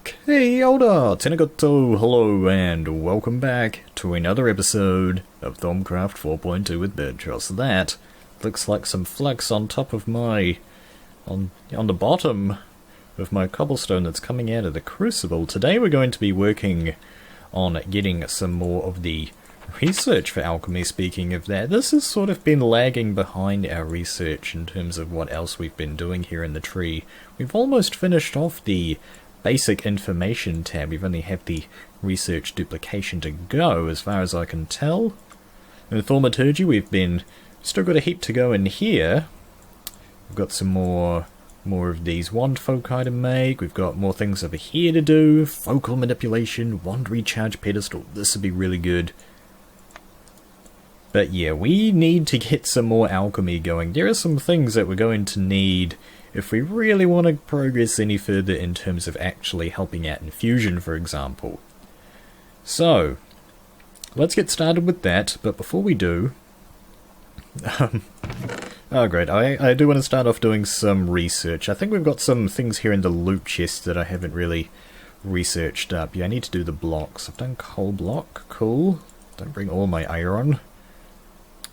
Hey, Oda! Tenegoto, hello, and welcome back to another episode of Thaumcraft 4.2 with Birdtross. That looks like some flux on top of my... on the bottom of my cobblestone that's coming out of the crucible. Today we're going to be working on getting some more of the research for alchemy. Speaking of that, this has sort of been lagging behind our research in terms of what else we've been doing here in the tree. We've almost finished off the basic information tab. We've only have the research duplication to go, as far as I can tell. In thaumaturgy, we've still got a heap to go in here. We've got some more of these wand foci to make. We've got more things over here to do. Focal manipulation, wand recharge pedestal. This would be really good. But yeah, we need to get some more alchemy going. There are some things that we're going to need if we really want to progress any further in terms of actually helping out in fusion, for example. So, let's get started with that, but before we do... oh great, I do want to start off doing some research. I think we've got some things here in the loot chest that I haven't really researched up. Yeah, I need to do the blocks. I've done coal block, cool. Don't bring all my iron.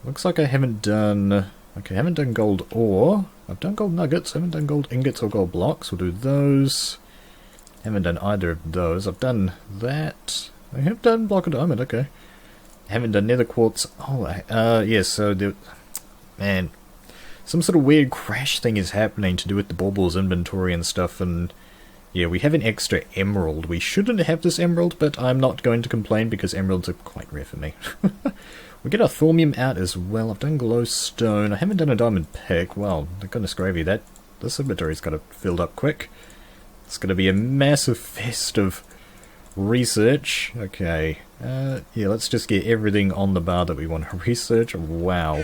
Looks like I haven't done... okay, I haven't done gold ore. I've done gold nuggets, I haven't done gold ingots or gold blocks. We'll do those. Haven't done either of those. I've done that. I have done block of diamond, okay. Haven't done nether quartz. Oh, yeah, so the... man, some sort of weird crash thing is happening to do with the baubles inventory and stuff, and... yeah, we have an extra emerald. We shouldn't have this emerald, but I'm not going to complain because emeralds are quite rare for me. We get our thaumium out as well. I've done glowstone. I haven't done a diamond pick. Well, goodness gravy, this inventory's got it filled up quick. It's going to be a massive fest of research. Okay, yeah, let's just get everything on the bar that we want to research. Wow.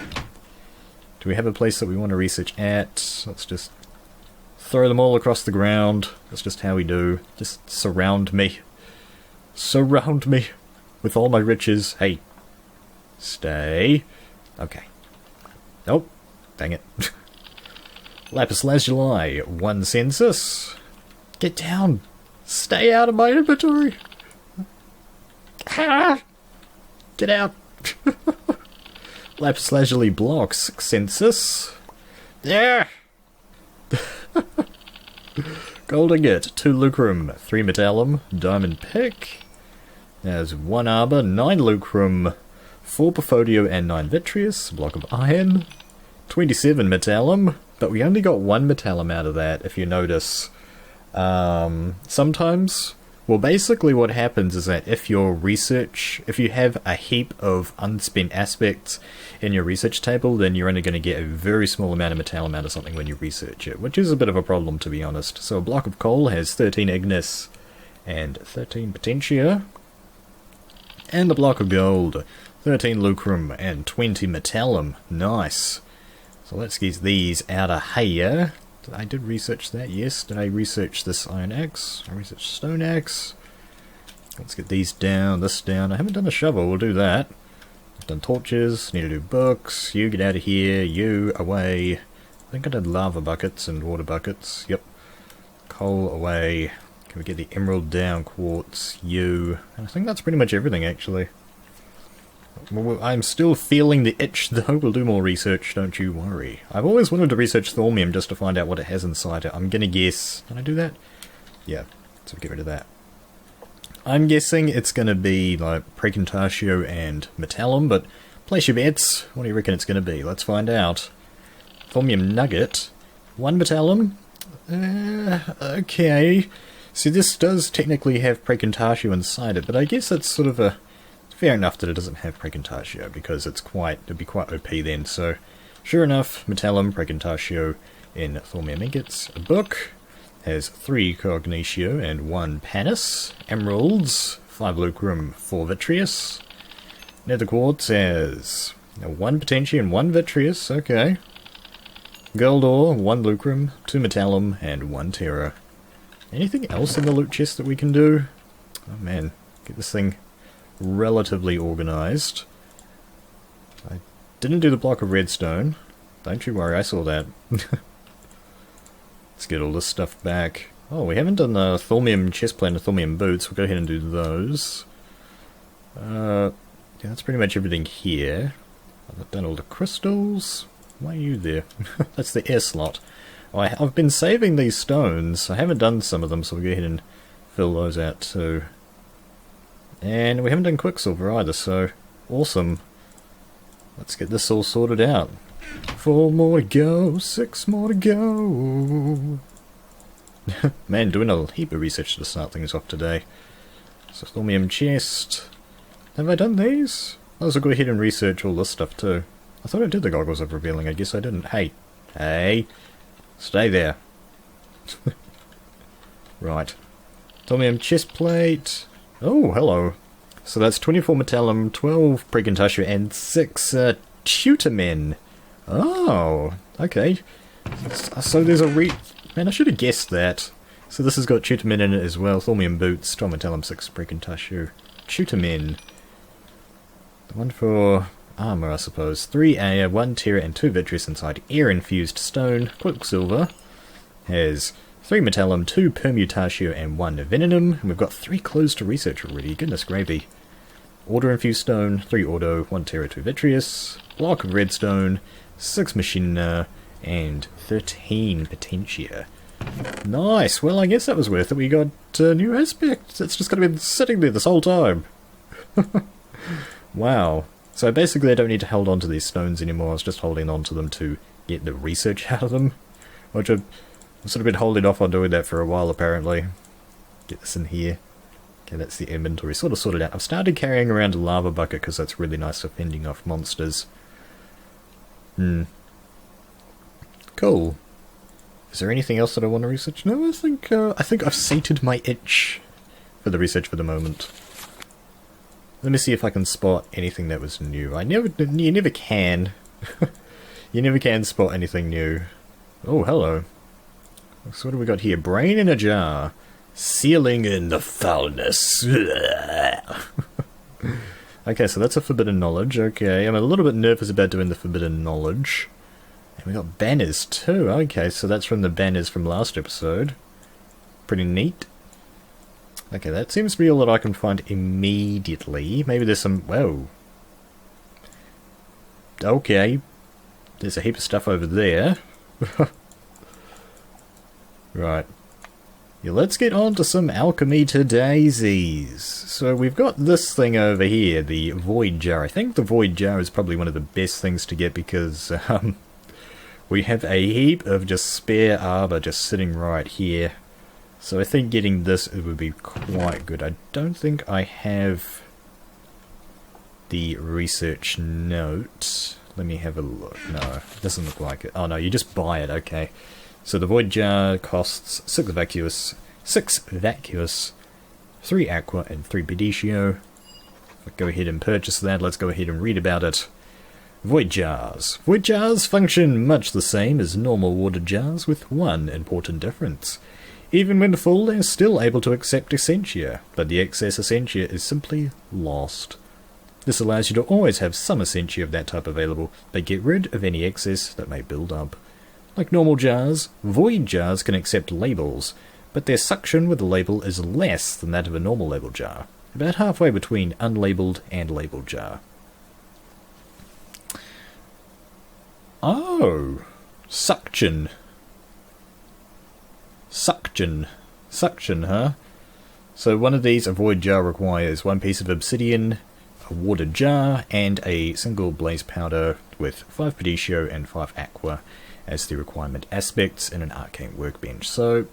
Do we have a place that we want to research at? Let's just throw them all across the ground. That's just how we do. Just surround me. Surround me with all my riches. Hey. Stay. Okay. Oh, dang it. Lapis lazuli, 1 census. Get down. Stay out of my inventory. Ah! Get out. Lapis lazuli block, 6 census. Yeah. Gold ingot, 2 lucrum, 3 metallum, diamond pick. There's 1 arbor, 9 lucrum, 4 porphodio and 9 vitreous, block of iron, 27 metallum, but we only got 1 metallum out of that, if you notice. Sometimes, well, basically what happens is that if you have a heap of unspent aspects in your research table, then you're only going to get a very small amount of metallum out of something when you research it, which is a bit of a problem, to be honest. So a block of coal has 13 ignis and 13 potentia, and a block of gold, 13 lucrum and 20 metallum. Nice. So let's get these out of here. I did research that, yes. Did I research this iron axe? I researched stone axe. Let's get these down, this down. I haven't done a shovel, we'll do that. I've done torches, need to do books. You get out of here, you away. I think I did lava buckets and water buckets. Yep. Coal away. Can we get the emerald down? Quartz, you. And I think that's pretty much everything, actually. Well, I'm still feeling the itch, though. We'll do more research, don't you worry. I've always wanted to research thaumium just to find out what it has inside it. I'm gonna guess... can I do that? Yeah, so get rid of that. I'm guessing it's gonna be, like, precontatio and metallum, but place your bets. What do you reckon it's gonna be? Let's find out. Thaumium nugget. 1 metallum? Okay. See, this does technically have precontatio inside it, but I guess it's sort of a... fair enough that it doesn't have precontatio, because it'd be quite OP then. So, sure enough, metallum, precontatio in thaumium ingots. A book has 3 cognitio and 1 panis. Emeralds, 5 lucrum, 4 vitreous. Nether quartz has 1 potentia and 1 vitreous, okay. Gold ore, 1 lucrum, 2 metallum, and 1 terra. Anything else in the loot chest that we can do? Oh man, get this thing relatively organised. I didn't do the block of redstone. Don't you worry, I saw that. Let's get all this stuff back. Oh, we haven't done the Thaumium chestplate and the Thaumium boots. We'll go ahead and do those. Yeah, that's pretty much everything here. I've done all the crystals. Why are you there? That's the air slot. Oh, I've been saving these stones. I haven't done some of them, so we'll go ahead and fill those out too. And we haven't done Quicksilver either, so awesome. Let's get this all sorted out. 4 more to go, 6 more to go. Man, doing a heap of research to start things off today. So, Thaumium chest. Have I done these? I'll also go ahead and research all this stuff too. I thought I did the goggles of revealing, I guess I didn't. Hey. Hey. Stay there. Right. Thaumium chestplate. Oh, hello. So that's 24 metallum, 12 precontusher, and 6 tutormen. Oh, okay. So there's a Man, I should have guessed that. So this has got tutormen in it as well. Thaumium boots, 12 metallum, 6 precontusher, tutormen. The one for armor, I suppose. 3 air, 1 terror, and 2 vitreous inside air-infused stone. Quicksilver has 3 metallum, 2 permutatio, and 1 veninum. And we've got 3 clues to research already. Goodness gravy. Order-infused stone, 3 auto, 1 terror, 2 vitreous. Block of redstone, 6 machina, and 13 potentia. Nice! Well, I guess that was worth it. We got a new aspect. It's just going to be sitting there this whole time. Wow. So basically I don't need to hold on to these stones anymore. I was just holding on to them to get the research out of them. Which I've sort of been holding off on doing that for a while, apparently. Get this in here. Okay, that's the inventory. Sort of sorted out. I've started carrying around a lava bucket because that's really nice for fending off monsters. Cool. Is there anything else that I want to research? No, I think I've sated my itch for the research for the moment. Let me see if I can spot anything that was new. You never can. You never can spot anything new. Oh, hello. So what do we got here? Brain in a jar. Sealing in the foulness. Okay, so that's a forbidden knowledge. Okay, I'm a little bit nervous about doing the forbidden knowledge. And we got banners too. Okay, so that's from the banners from last episode. Pretty neat. Okay, that seems to be all that I can find immediately. Maybe there's some... Whoa. Okay. There's a heap of stuff over there. Right. Yeah, let's get on to some alchemy to daisies. So we've got this thing over here, the void jar. I think the void jar is probably one of the best things to get because we have a heap of just spare armor just sitting right here. So I think getting this, it would be quite good. I don't think I have the research note. Let me have a look. No, it doesn't look like it. Oh no, you just buy it, okay. So the void jar costs 6 vacuous, 3 aqua, and 3 pedicio. I'll go ahead and purchase that. Let's go ahead and read about it. Void jars. Void jars function much the same as normal water jars with one important difference. Even when full, they're still able to accept Essentia, but the excess Essentia is simply lost. This allows you to always have some Essentia of that type available, but get rid of any excess that may build up. Like normal jars, void jars can accept labels, but their suction with a label is less than that of a normal label jar, about halfway between unlabeled and labeled jar. Oh, suction. Suction, huh? So one of these, a void jar, requires 1 piece of obsidian, a water jar, and a single blaze powder with 5 pedicio and 5 aqua as the requirement aspects in an arcane workbench. So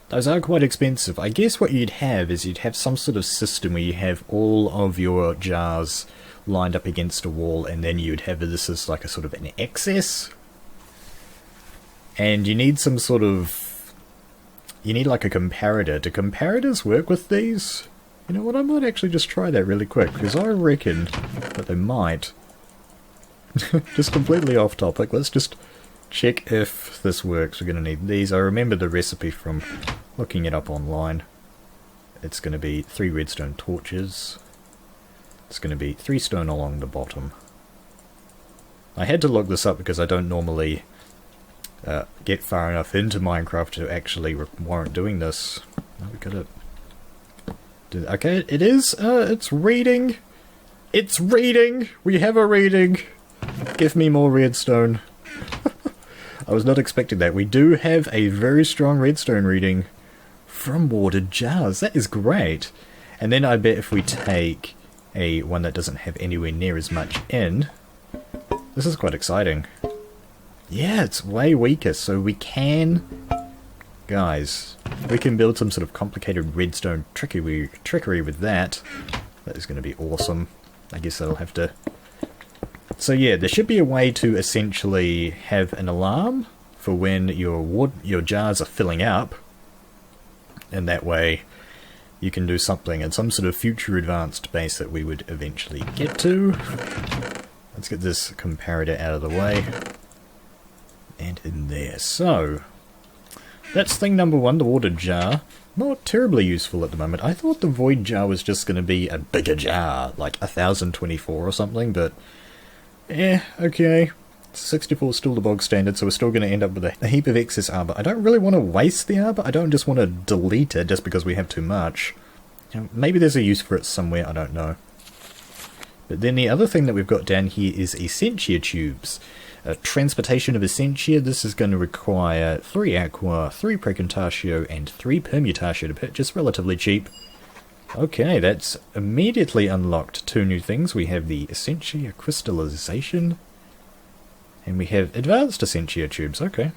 those are quite expensive. I guess what you'd have is you'd have some sort of system where you have all of your jars lined up against a wall, and then you'd have this as like a sort of an excess. And you need some sort of... You need like a comparator. Do comparators work with these? You know what, I might actually just try that really quick, because I reckon that they might. Just completely off topic, let's just check if this works. We're going to need these. I remember the recipe from looking it up online. It's going to be 3 redstone torches. It's going to be 3 stone along the bottom. I had to look this up because I don't normally get far enough into Minecraft to actually warrant doing this. Oh, we got it. Okay, it is. It's reading. It's reading. We have a reading. Give me more redstone. I was not expecting that. We do have a very strong redstone reading from watered jars. That is great. And then I bet if we take a one that doesn't have anywhere near as much in, this is quite exciting. Yeah, it's way weaker, so we can, guys, we can build some sort of complicated redstone trickery with that. That is going to be awesome. I guess I'll have to... So yeah, there should be a way to essentially have an alarm for when your jars are filling up, and that way you can do something at some sort of future advanced base that we would eventually get to. Let's get this comparator out of the way. And in there. So, that's thing number one, the water jar. Not terribly useful at the moment. I thought the void jar was just going to be a bigger jar, like 1024 or something, but... okay. 64 is still the bog standard, so we're still going to end up with a heap of excess arbor. I don't really want to waste the arbor. I don't just want to delete it just because we have too much. You know, maybe there's a use for it somewhere, I don't know. But then the other thing that we've got down here is Essentia tubes. Transportation of Essentia, this is going to require 3 aqua, 3 precontatio, and 3 permutatio to purchase, relatively cheap. Okay, that's immediately unlocked 2 new things. We have the Essentia crystallization, and we have advanced Essentia tubes. Okay.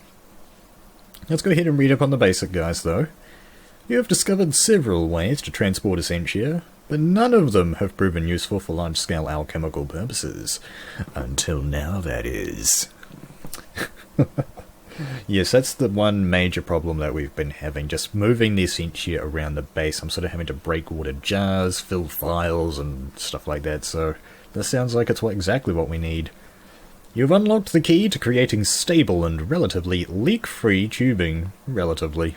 Let's go ahead and read up on the basic guys, though. You have discovered several ways to transport Essentia, but none of them have proven useful for large-scale alchemical purposes. Until now, that is. Yes, that's the one major problem that we've been having, just moving the Essentia around the base. I'm sort of having to break water jars, fill files, and stuff like that, so this sounds like it's exactly what we need. You've unlocked the key to creating stable and relatively leak-free tubing. Relatively.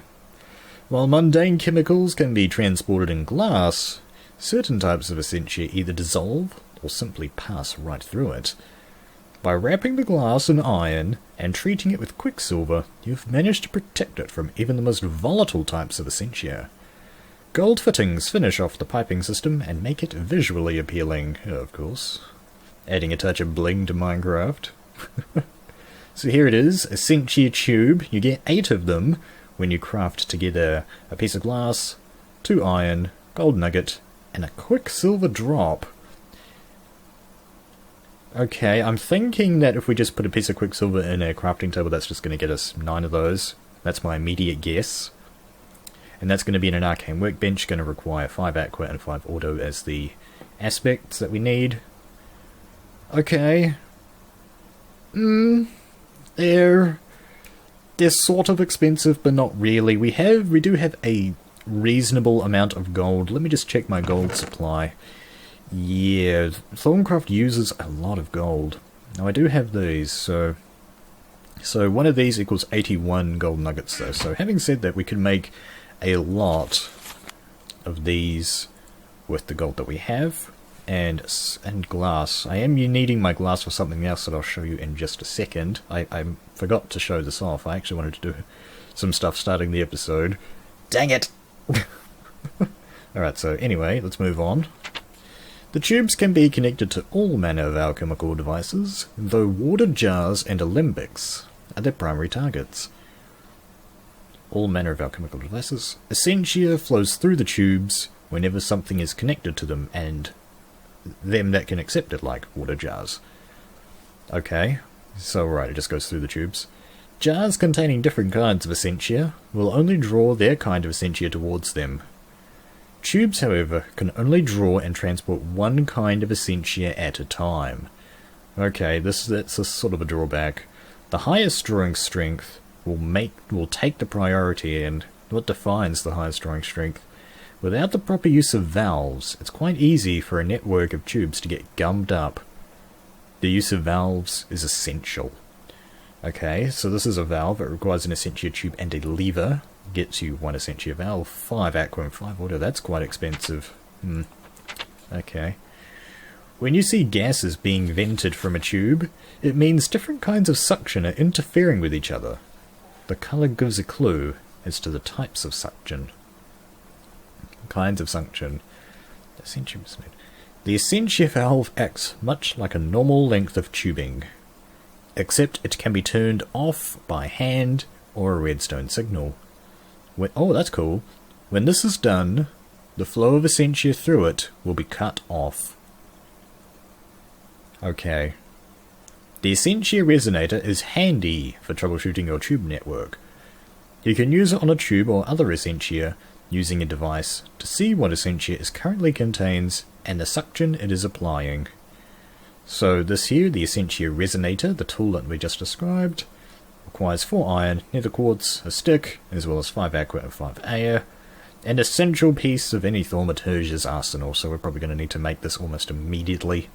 While mundane chemicals can be transported in glass, certain types of Essentia either dissolve or simply pass right through it. By wrapping the glass in iron and treating it with quicksilver, you've managed to protect it from even the most volatile types of Essentia. Gold fittings finish off the piping system and make it visually appealing, of course. Adding a touch of bling to Minecraft. So here it is, Essentia tube. You get 8 of them when you craft together a piece of glass, 2 iron, gold nugget, and a quicksilver drop. Okay, I'm thinking that if we just put a piece of quicksilver in a crafting table, that's just going to get us 9 of those. That's my immediate guess. And that's going to be in an arcane workbench, going to require 5 aqua and 5 auto as the aspects that we need. Okay. They're sort of expensive, but not really. We do have a reasonable amount of gold. Let me just check my gold supply. Yeah, Thaumcraft uses a lot of gold. Now I do have these, so one of these equals 81 gold nuggets though. So having said that, we can make a lot of these with the gold that we have. And glass. I am needing my glass for something else that I'll show you in just a second. I forgot to show this off. I actually wanted to do some stuff starting the episode. Dang it! Alright, so anyway, let's move on. The tubes can be connected to all manner of alchemical devices, though water jars and alembics are their primary targets. All manner of alchemical devices. Essentia flows through the tubes whenever something is connected to them, and them that can accept it, like water jars. Okay, so right, it just goes through the tubes. Jars containing different kinds of Essentia will only draw their kind of Essentia towards them. Tubes, however, can only draw and transport one kind of Essentia at a time. Okay, that's a sort of a drawback. The highest drawing strength will take the priority, and what defines the highest drawing strength? Without the proper use of valves, it's quite easy for a network of tubes to get gummed up. The use of valves is essential. Okay, so this is a valve. It requires an Essentia tube and a lever. Gets you 1 Essentia valve, 5 aqua and 5 water. That's quite expensive. Okay. When you see gases being vented from a tube, it means different kinds of suction are interfering with each other. The colour gives a clue as to the types of suction. Kinds of suction. The Essentia valve acts much like a normal length of tubing, except it can be turned off by hand or a redstone signal. Oh, that's cool. When this is done, the flow of Essentia through it will be cut off. Okay. The Essentia resonator is handy for troubleshooting your tube network. You can use it on a tube or other Essentia using a device to see what Essentia is currently contains and the suction it is applying. So this here, the Essentia resonator, the tool that we just described, requires 4 iron, nether quartz, a stick, as well as 5 aqua and 5 air, an essential piece of any thaumaturge's arsenal, so we're probably going to need to make this almost immediately.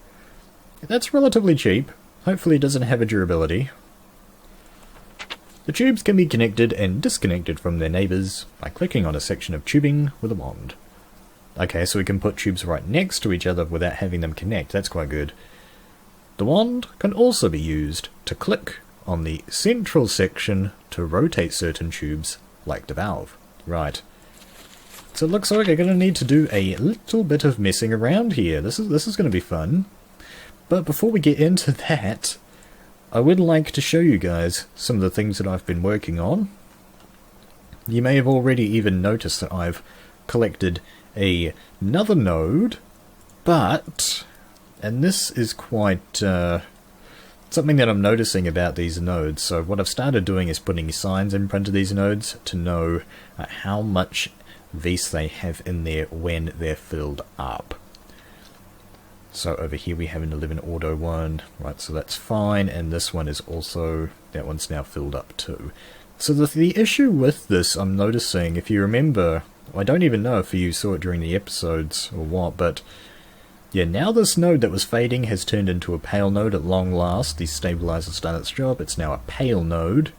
That's relatively cheap. Hopefully it doesn't have a durability. The tubes can be connected and disconnected from their neighbours by clicking on a section of tubing with a wand. Okay, so we can put tubes right next to each other without having them connect. That's quite good. The wand can also be used to click on the central section to rotate certain tubes, like the valve. Right. So it looks like I'm going to need to do a little bit of messing around here. This is going to be fun. But before we get into that, I would like to show you guys some of the things that I've been working on. You may have already even noticed that I've collected another node, but, and this is quite something that I'm noticing about these nodes. So what I've started doing is putting signs in front of these nodes to know how much Vis they have in there when they're filled up. So over here we have an 11 auto one, right, so that's fine, and this one is also, that one's now filled up too. So the issue with this, I'm noticing, if you remember, I don't even know if you saw it during the episodes or what, but yeah, now this node that was fading has turned into a pale node at long last. The stabilizer's done its job, it's now a pale node.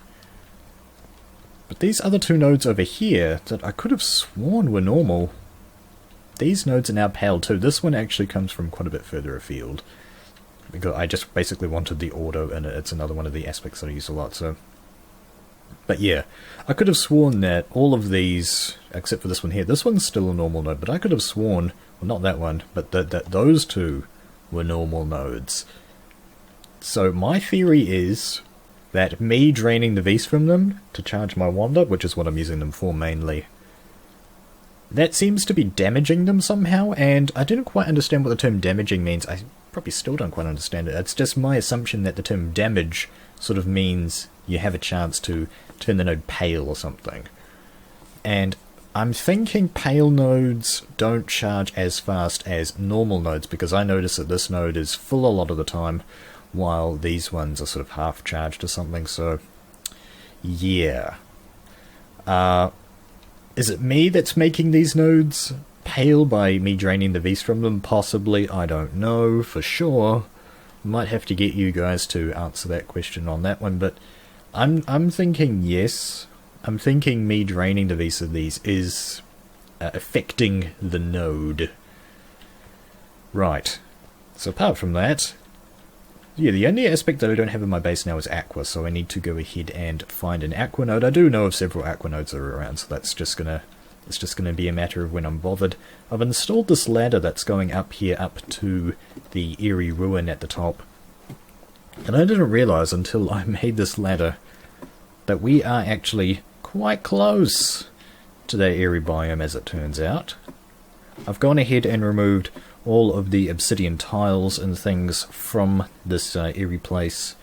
But these other two nodes over here, that I could have sworn were normal, these nodes are now pale too. This one actually comes from quite a bit further afield, because I just basically wanted the auto in it. It's another one of the aspects that I use a lot, so. But yeah, I could have sworn that all of these, except for this one here, this one's still a normal node, but I could have sworn, well not that one, but that those two were normal nodes. So my theory is that me draining the Vis from them to charge my wand up, which is what I'm using them for mainly, that seems to be damaging them somehow, and I didn't quite understand what the term damaging means. I probably still don't quite understand it. It's just my assumption that the term damage sort of means you have a chance to turn the node pale or something. And I'm thinking pale nodes don't charge as fast as normal nodes, because I notice that this node is full a lot of the time, while these ones are sort of half charged or something, so yeah. Is it me that's making these nodes pale by me draining the Vis from them? Possibly, I don't know for sure. Might have to get you guys to answer that question on that one, but I'm thinking yes. I'm thinking me draining the Vis of these is affecting the node. Right. So apart from that, yeah, the only aspect that I don't have in my base now is aqua, so I need to go ahead and find an aqua node. I do know of several aqua nodes that are around, so it's just gonna be a matter of when I'm bothered. I've installed this ladder that's going up here, up to the eerie ruin at the top. And I didn't realise until I made this ladder that we are actually quite close to that eerie biome, as it turns out. I've gone ahead and removed all of the obsidian tiles and things from this eerie place,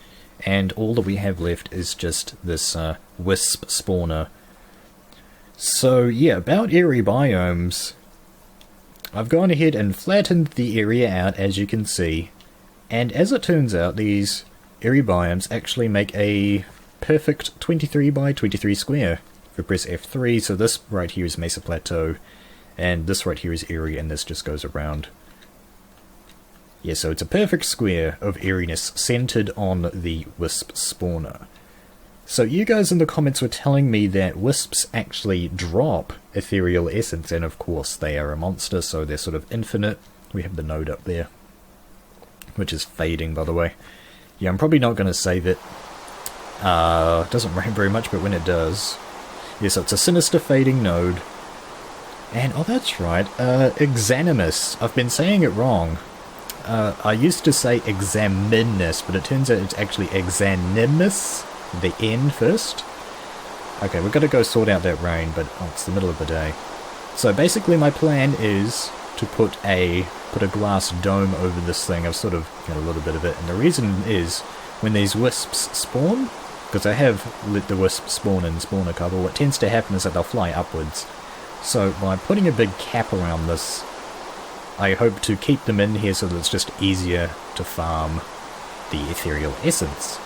and all that we have left is just this wisp spawner. So yeah, about eerie biomes, I've gone ahead and flattened the area out, as you can see, and as it turns out, these eerie biomes actually make a perfect 23 by 23 square. If we press F3, so this right here is Mesa Plateau, and this right here is eerie, and this just goes around. Yeah, so it's a perfect square of eeriness centered on the wisp spawner. So you guys in the comments were telling me that wisps actually drop ethereal essence, and of course they are a monster, so they're sort of infinite. We have the node up there, which is fading, by the way. Yeah, I'm probably not going to save it. It doesn't rain very much, but when it does... Yeah, so it's a sinister fading node. And, oh that's right, exanimus. I've been saying it wrong. I used to say examinus, but it turns out it's actually exanimus. The N first. Okay, we've got to go sort out that rain, but oh, it's the middle of the day. So basically my plan is to put a glass dome over this thing. I've sort of got a little bit of it, and the reason is when these wisps spawn, because I have let the wisps spawn in spawner cover, what tends to happen is that they'll fly upwards. So by putting a big cap around this, I hope to keep them in here so that it's just easier to farm the ethereal essence.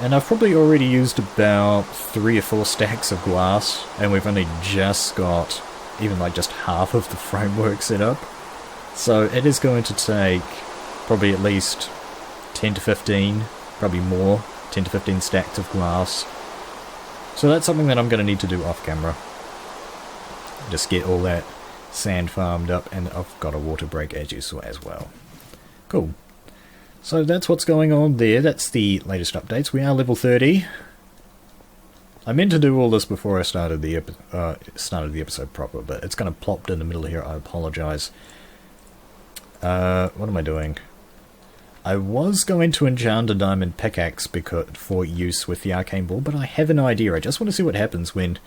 And I've probably already used about 3 or 4 stacks of glass, and we've only just got even like just half of the framework set up. So it is going to take probably at least 10 to 15, probably more, 10 to 15 stacks of glass. So that's something that I'm going to need to do off camera. Just get all that sand farmed up, and I've got a water break as you saw as well. Cool. So that's what's going on there. That's the latest updates. We are level 30. I meant to do all this before I started the episode proper, but it's kind of plopped in the middle here. I apologise. What am I doing? I was going to enchant a diamond pickaxe for use with the arcane ball, but I have an idea. I just want to see what happens when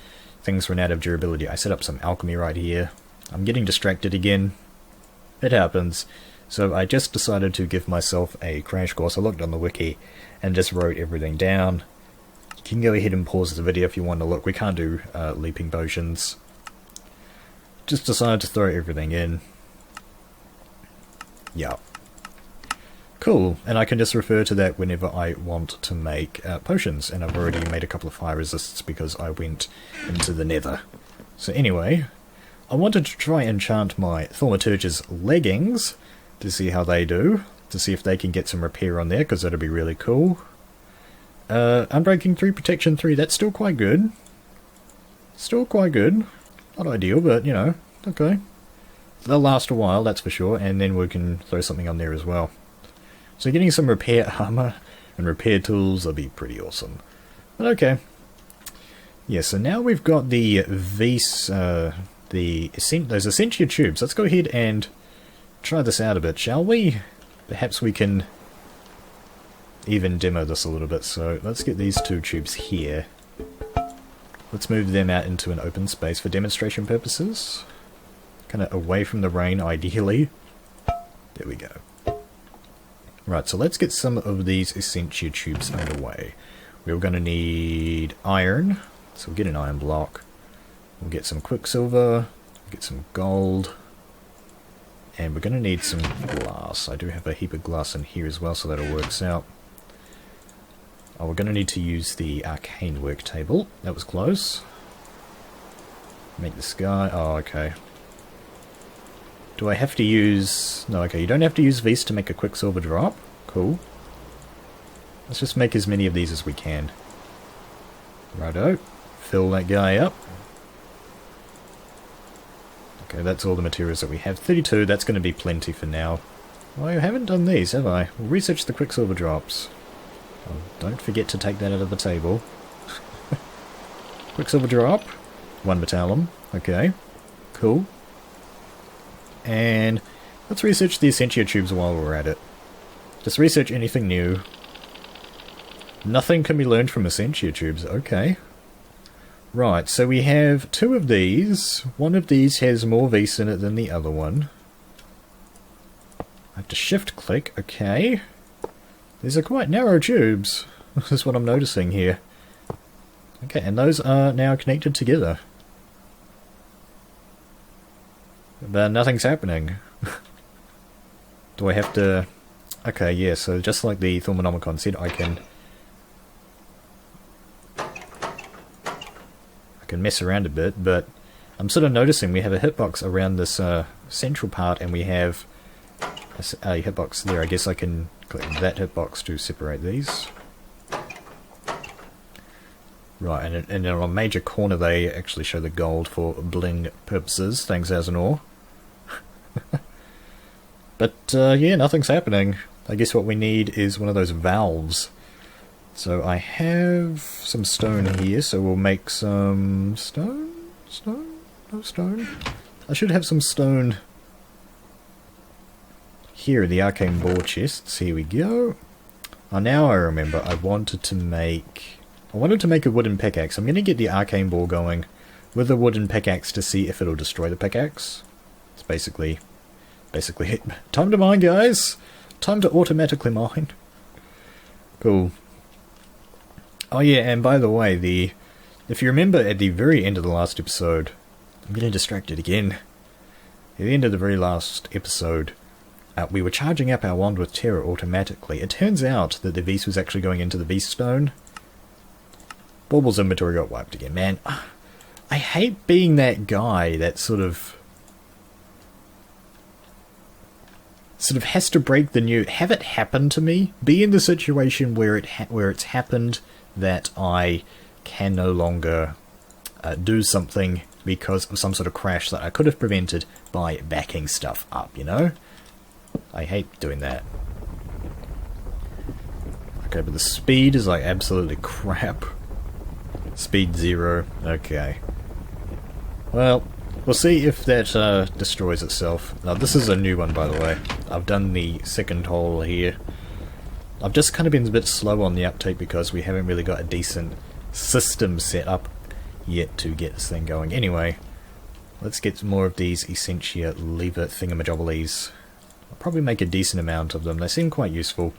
things run out of durability. I set up some alchemy right here. I'm getting distracted again. It happens. So I just decided to give myself a crash course. I looked on the wiki and just wrote everything down. You can go ahead and pause the video if you want to look. We can't do leaping potions. Just decided to throw everything in. Yeah. Cool. And I can just refer to that whenever I want to make potions. And I've already made a couple of fire resists because I went into the nether. So anyway, I wanted to try and enchant my Thaumaturge's leggings to see how they do, to see if they can get some repair on there, because that'd be really cool. Unbreaking 3, Protection 3, that's still quite good. Still quite good. Not ideal, but, you know, okay. They'll last a while, that's for sure, and then we can throw something on there as well. So getting some repair armor and repair tools will be pretty awesome. But okay. Yeah, so now we've got the those Essentia tubes. Let's go ahead and try this out a bit, shall we? Perhaps we can even demo this a little bit. So let's get these 2 tubes here. Let's move them out into an open space for demonstration purposes. Kind of away from the rain, ideally. There we go. Right, so let's get some of these Essentia tubes underway. We're going to need iron, so we'll get an iron block. We'll get some quicksilver, get some gold, and we're going to need some glass. I do have a heap of glass in here as well, so that'll work out. Oh, we're going to need to use the arcane work table. That was close. Make the sky. Oh, okay. Do I have to use... No, okay, you don't have to use these to make a quicksilver drop. Cool. Let's just make as many of these as we can. Righto. Fill that guy up. Okay, that's all the materials that we have. 32, that's going to be plenty for now. Well, I haven't done these, have I? We'll research the quicksilver drops. Oh, don't forget to take that out of the table. Quicksilver drop. 1 metallum. Okay. Cool. And let's research the Essentia tubes while we're at it. Just research anything new. Nothing can be learned from Essentia tubes. Okay. Right, so we have 2 of these. One of these has more Vs in it than the other one. I have to shift click. Okay. These are quite narrow tubes. This is what I'm noticing here. Okay, and those are now connected together. But nothing's happening. Do I have to... Okay, yeah, so just like the Thaumanomicon said, I can mess around a bit, but I'm sort of noticing we have a hitbox around this central part, and we have a hitbox there. I guess I can click that hitbox to separate these. Right, and on a major corner they actually show the gold for bling purposes, thanks as an ore. But yeah, nothing's happening. I guess what we need is one of those valves. So I have some stone here, so we'll make some stone? Stone? No stone? I should have some stone here in the arcane bore chests. Here we go. Oh, now I remember. I wanted to make a wooden pickaxe. I'm going to get the arcane bore going with a wooden pickaxe to see if it'll destroy the pickaxe. It's basically it. Time to mine, guys! Time to automatically mine. Cool. Oh yeah, and by the way, if you remember at the very end of the last episode, I'm getting distracted again. At the end of the very last episode, we were charging up our wand with terror automatically. It turns out that the beast was actually going into the beast stone. Bauble's inventory got wiped again. Man, I hate being that guy that sort of has to break the news. Have it happen to me. Be in the situation where it's happened that I can no longer do something because of some sort of crash that I could have prevented by backing stuff up, you know? I hate doing that. Okay, but the speed is like absolutely crap. Speed 0. Okay. Well, we'll see if that destroys itself. Now, this is a new one, by the way. I've done the second hole here. I've just kind of been a bit slow on the uptake because we haven't really got a decent system set up yet to get this thing going. Anyway, let's get more of these Essentia lever thingamajobblies. I'll probably make a decent amount of them. They seem quite useful.